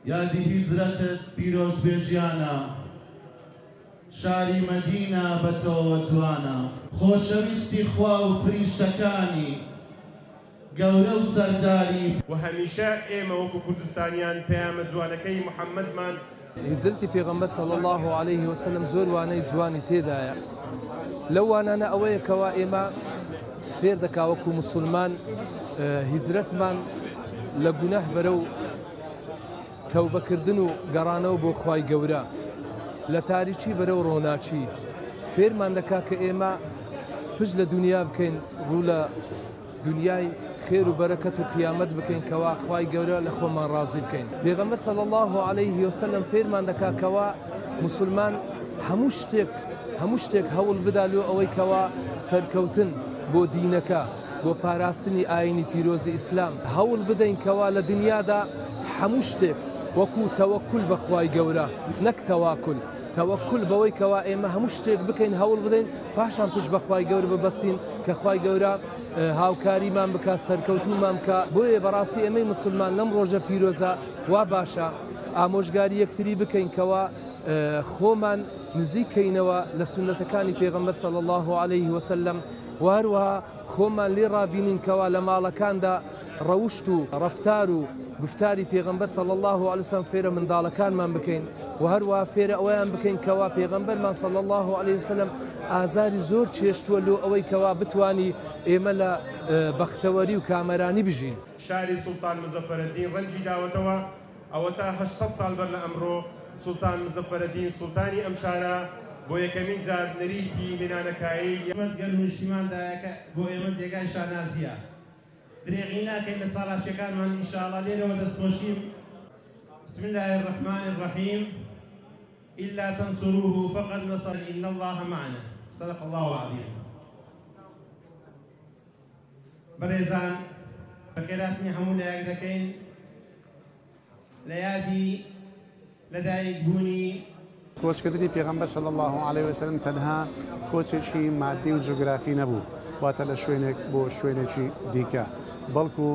یادی هیجرەتت پیرۆز بێجیانە شاری مەدینە بە تۆوە جوانە خۆشەویستی خوا و فریشتەکانی گەورە و سەرداری و هەمیشە ئێمە وەکو کوردستانیان پەیامە جوانەکەی محەممەدمان هیجرەتی پێغەمبەر صلی الله عليه وسلم زۆر وانەی جوانی تێدایە لەو وانانە ئەوەیە کەوا ئێمە فێر دەکا وەکو موسڵمان هیجرەتمان لە گوناح بەرەو تەوبەکردن و گەڕانەوە بۆ خوای گەورە لە تاریکی بەرەو ڕۆناچی فێرمان دەکا کە ئێمە پشت لە دنیا بکەین ڕوو لە دنیای خێر و بەرەکەت و قیامەت بکەین کەوا خوای گەورە لە خۆمان ڕازی بکەین پێغەمبەر صلی الله عليه وسلم فێرمان دەکا کەوا موسڵمان هەموو شتێک هەوڵ بدا لێ ئەوەی کەوا سەرکەوتن بۆ دینەکە بۆ پاراستنی ئاینی پیرۆزی ئیسلام هەوڵ بدەین کەوا لە دنیادا هەموو شتێک وەکو تەوەکل بە خوای گەورە نەک تەواکل تەوەکل بەوەی کەوا ئێمە هەموو شتێک بکەین هەوڵ بدەین پاشان پشت بە خوای گەورە ببەستین کە خوای گەورە هاوکاریمان بکە سەرکەوتومان بکە بۆیە بەڕاستی ئێمەی موسڵمان لەم ڕۆژە پیرۆزە وا باشە ئامۆژگاری یەکتری بکەین کەوا خۆمان نزیکەینەوە لە سونەتەکانی پێغەمبەر صلی الله عليه وسلم وهروەها خۆمان لێ ڕابینین کەوا لە ماڵەکاندا ڕەوشت و ڕەفتار و گفتاری پێغەمبەر صلی الله عليه وسلم فێرە منداڵەکانمان بکەین و هەروەها فێرە ئەوەیان بکەین کەوا پێغەمبەرمان صلی الله عليه وسلم ئازاری زۆر چێشتووە لۆ ئەوەی کەوا بتوانی ئێمە لە بەختەوەری و کامەرانی بژین شاری سوڵتان مزەفەرەدین ڕەنجی داوەتەوە ئەوە تا 800 ساڵ بەر لە ئەمڕۆ سوڵتان مزەفەرەدین سوڵتانی ئەم شارە بۆ یەکەمین جار نەریتی هێنانەکایی گەرم و نیشتیماندایەکە بۆ ئێمە جێگای شانازیە درێغی ناکەین لە ساڵاتچەکانمان ئینشاءڵڵا لێرەوە دەستخۆشیم بسم الله الرحمن الرحيم إلا تنصروه فقد نصر إن الله معنا صدق الله العظيم بەڕێزان بەخێراتنی هەموو لایەک دەکەین لە یادی لەدایکبوونی کۆچکردنی پێغەمبەر صلی الله عليه وسلم تەنها کۆچێکی مادی و جوگرافی نەبوو واتە لە شوێنێک بۆ شوێنێکی دیکە بەڵکو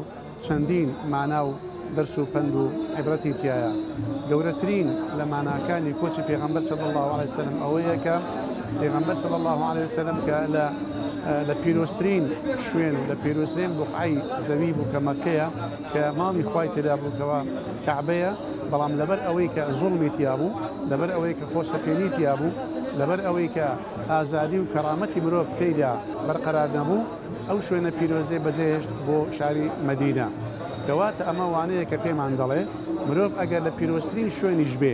چەندین مانا و دەرس و پند و عیبرەتی تایە گەورەترین لە ماناکانی کۆچی پێغەمبەر صلی الله عليه وسلم ئەوەیە کە پێغەمبەر صلی الله عليه وسلم کە لە پیرۆزترین شوێن و لە پیرۆزترین بوقعی زەوی بوو کە مەکەیە کە ماڵی خوای تێدا بووکەوە کەعبەیە بەڵام لەبەر ئەوەی کە زوڵمی تیا بوو لەبەر ئەوەی کە خۆسەپێنی تیا بوو لەبەر ئەوەی کە ئازادی و کەرامەتی مرۆڤ تێیدا بەرقەرار نەبوو ئەو شوێنە پیرۆزێ بەجێهێشت بۆ شاری مەدینە کەواتە ئەمە وانەیە کە پێمان دەڵێ مرۆڤ ئەگەر لە پیرۆزترین شوێنیش بێ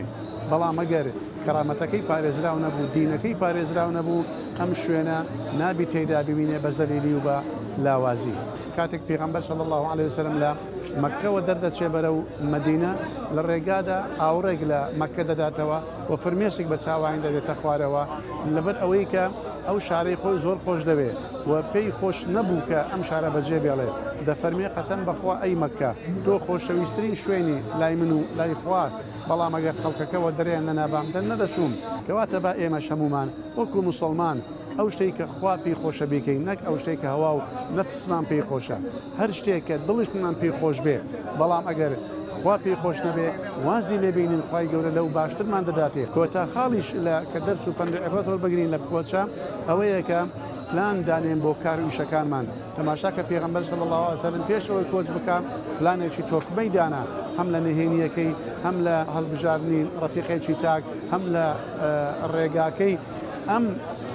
بەڵام ئەگەر کەرامەتەکەی پارێزراو نەبوو دینەکەی پارێزراو نەبوو ئەم شوێنە نابی تێیدا ببینێ بە زەلیلی و بە لاوازی کاتێک پێغەمبەر صلی الله عليه وسلم لە مەککەوە دەردەچێ بەرەو مەدینە لە ڕێگادا ئاوڕێک لە مەککە دەداتەوە و فرمێسێک بە چاوانی دەبێتە خوارەوە لەبەر ئەوەی کە ئەو شارەی خۆی زۆر خۆش دەوێت و پێی خۆش نەبوو کە ئەم شارە بەجێ بێڵێ دەفەرمێ قەسەم بەخوا ئەی مەککە تۆ خۆشەویستترین شوێنی لای من و لای خوار بەڵام ئەگەر خەڵکەکەەوە دەریان نەنابامدەن نەدەچوم کەواتە با ئێمە شەمومان وەکو موسڵمان ئەو شتێک کە خوا پێی خۆشە بیکەین نەک ئەو شتێک کە هەوا و نەفسمان پێی خۆشە هەر شتێک کە دڵشمان پێی خۆش بێ بەڵام ئەگەر خوا پێی خۆش نەبێ وازی لێبینین خوای گەورە لەو باشترمان دەداتێ کۆتا خاڵیش لە کە دەرس و پند و عیبرەت وەربگرین لە کۆچە ئەوەیە کە پلان دانێن بۆ کار و ئیشەکانمان تەماشا کە پێغەمبەر صلی الله عليه وسلم پێش ئەوەی کۆچ بکەم پلانێکی تۆکمەی دانا هەم لە نهێنیەکەی هەم لە هەڵبژاردنی ڕەفیقێکی چاک هەم لە ڕێگاکەی ئەم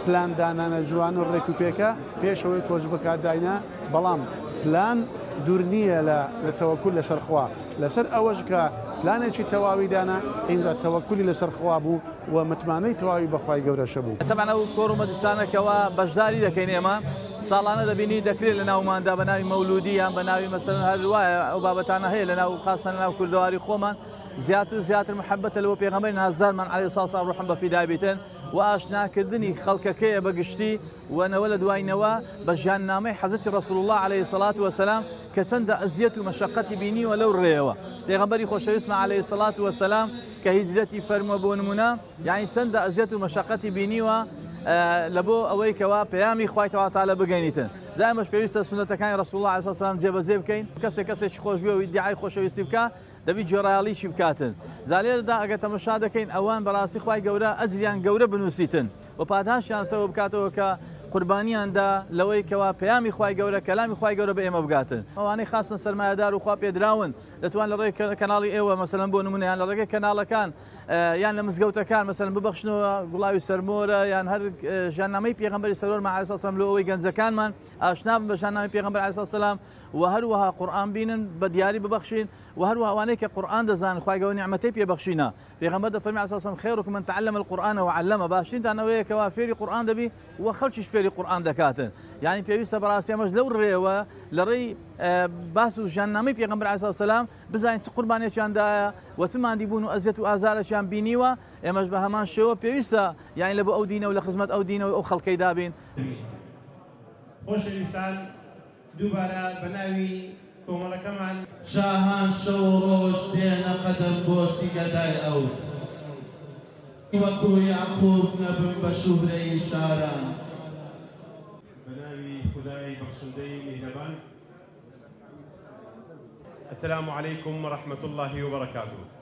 پلاندانانە جوان و ڕێکوپێکە پێشەوەی کۆچ بکات داینا بەڵام پلان دوور نییە لە تەوەکل لەسەر خوا لەسەر ئەوەش کە پلانێکی تەواوی دانا ئینجا تەوەکولی لەسەر خوا بوو و متمانەی تەواوی بەخوای گەورەشە بوو تەبەن ئەو کۆڕ و مەدرسانێکەوە بەشداری دەکەین ئێمە ساڵانە دەبینی دەکرێت لە ناوماندا بە ناوی مەولودی یان بە ناوی مەسەلەن هەر وایە ئەو بابەتانە هەیە لە ناو خاستە لە ناو کوردەواری خۆمان زیاتر و زیاتر محەبەتە لەوە پێغەمبەری نازدارمان عەلەیهی سڵاو وسەلام ڕوحم بەفیدا بیتن و ئاشناکردنی خەڵکەکەیە بەگشتی و نەوە لە دوایینەوە بە ژیاننامەی حەزرەتی ڕەسوول الله عەلەیهی سڵات وەسەلام کە چەندە ئەزیەت و مەشەقەتی بینیوە لەو ڕێیەوە پێغەمبەری خۆشەویستمان عەلەیهی سڵات وەسەلام کە هیجرەتی فەرمووە بۆ نمونە یعنی چەندە ئەزیەت و مەشەقەتی بینیوە لە بۆ ئەوەی کەوا پەیامی خوای تەبارەک و تەعالا بگەینیتن. جا ئێمەش پێویستە سونەتەکانی ڕەسوڵ الله علیه وسلم جێبەجێ بکەین. کەسێکی خۆش بێ و ئیدعای خۆشەویستی بکە دەبی جێڕایاڵیشی بکاتن. زالێردا ئەگەر تەماشا دەکەین ئەوان بەڕاستی خوای گەورە ئەجریان گەورە بنووسیتن و پاداشیان سەوە بکاتەوە کە قوربانیاندا لەوەی کەوا پەیامی خوای گەورە کەلامی خوای گەورە بە ئێمە بگاتن. ئەوانەی خاستن سەرمایەدار و خوا پێدراون دەتوان لە ڕێی کەناڵی ئێوە مەسەلەن بۆ نمونە یان لە ڕێگەی کەناڵەکان یان لە مزگەوتەکان مەسەلەن ببەخشنەوە گوڵاوی سەرمۆرە یان هەر ژیاننامەی پێغەمبەری سەرۆرمان عەلەیهی سەلام لە ئەوەی گەنجەکانمان ئاشنا بن بە ژیاننامەی پێغەمبەر عەلەیهی سەلام و هەروەها قورئان بینن بە دیاری ببەخشین و هەروەها ئەوانەی کە قورئان دەزانن خوای گەورە نیعمەتەی پێبەخشینە. پێغەمبەر دەفەرمێ عەلەیهی سەلام خەیرکم من تعلم القورئان وعلمه باشترینتان ئەوەیە کەوا فێری قورئان دەبی و خەڵکیش فێری قورئان دەکاتن. یعنی پێویستە بەڕاستی ئەمەش لەو ڕێوە لە ڕێی باس و ژیاننامەی پێغەمبەر عەلەیهی سەلام بزانین چ قوربانێکیاندایە و چ مادی بوون و ئەزیەت و ئازارێکیان بینیوە ئێمەش بە هەمان شێوە پێویستە یعنی لە بۆ ئەو دینە و لە خزمەت ئەو دینە و ئەو خەڵکەی دابین. خۆشەویستان دووبارە بە ناوی کۆمەڵەکەمان شاهان شەو ڕۆژ دێنە قەدەم بۆ سیگەدای ئەو وەکو یعقوب نەبن بە شوهرەی شاران. بناوي خداي بخشندي مهربان. السلام عليكم ورحمة الله وبركاته.